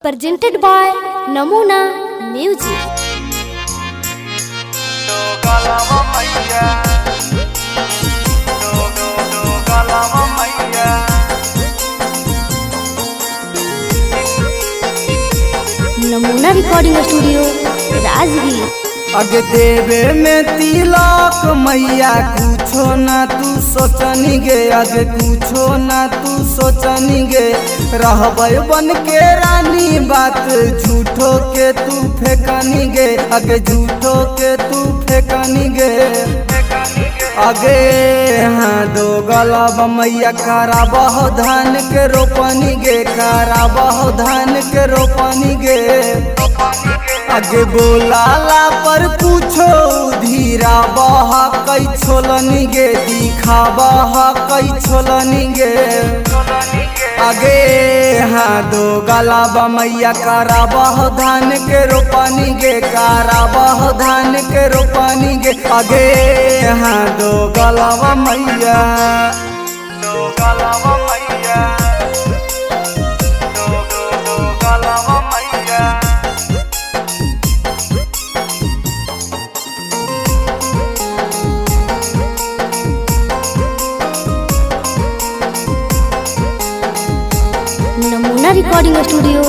presented by Namuna Music. नमूना recording studio Rajgir. अगे देवे में तिलक मैया कुछो ना तू सोचनी गे, अगे कुछो ना तू सोचनी गे। रहबै बन के रानी बात झूठो के तू फेंकनी गे, अगे झूठो के तू फेंकनी गे। अगे हाँ दो गलब मैया कराबह धान के रोपनी गे, कराबह धान के रोपनी गे। आगे बोलाला पर पूछो धीरा बह कई छोलनी गे, दिखा बह कई छोलनी गे। आगे हाँ दो गलाबा मैया कराबह धान के रोपनी गे, कराबह धान के रोपनी गे। आगे हाँ दो गलाबा मैया, दो गलाबा मैया, दो गलाबा मैया। नमूना रिकॉर्डिंग स्टूडियो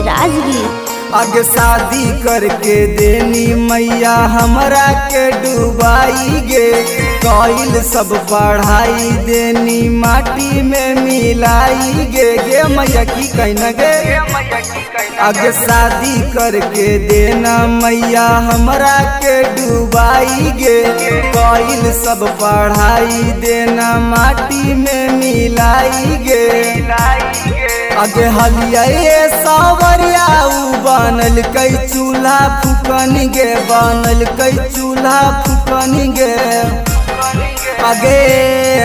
राजगीर। आगे शादी करके देनी मैया हमरा के डुबाई गे, कइल सब पढ़ाई देनी माटी में मिलाई गे। गे मैया की कहना गे, आगे शादी करके देना मैया हमरा के डुबाई गे, कइल सब पढ़ाई देना माटी में मिलाई गे। आगे हलिया सावरिया बनल कई चूल्हा फूकनी गे, बनल कई चूल्हा फूकनी गे। आगे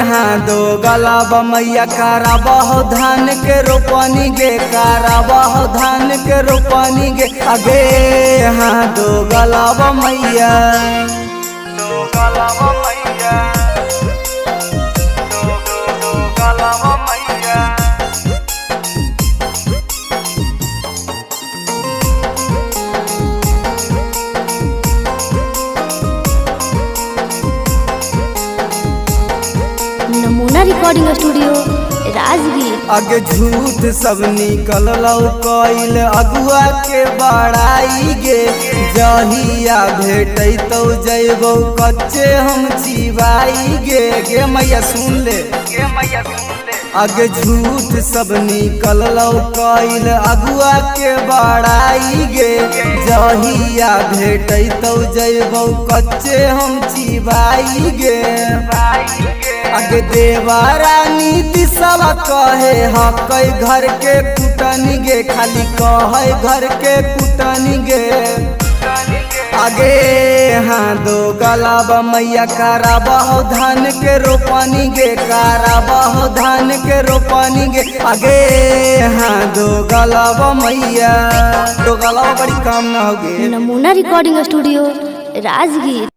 हाँ दो गलाब मैया कराबह धान के रोपनी गे, कराबह धान के रोपनी गे। आगे हाँ दो गलाब मैया, दो गलाब मैया, दो गलाब मैया। नमूना रिकॉर्डिंग स्टूडियो राजगीर। आगे झूठ सब निकल कइल अगुआ के बड़ाई गे, जहिया भेटै तो जैबौ कच्चे हम चिबाई गे। गे मैया सुन ले, आगे झूठ सब निकल कइल अगुआ के बड़ाई गे, जहिया भेटै तो जैबौ कच्चे हम चिबाई गे। आगे देवारानी दिशवा कहे हकै घर के कुटनी गे, खाली कहे घर के कुटनी गे। आगे हाँ दो गलाबा मैया कराबह धान के रोपनी गे, कराबह धान के रोपनी गे। आगे हाँ दो गलाबा मैया, दो गलाबा बड़ी काम ना होगे। नमूना रिकॉर्डिंग स्टूडियो राजगीर।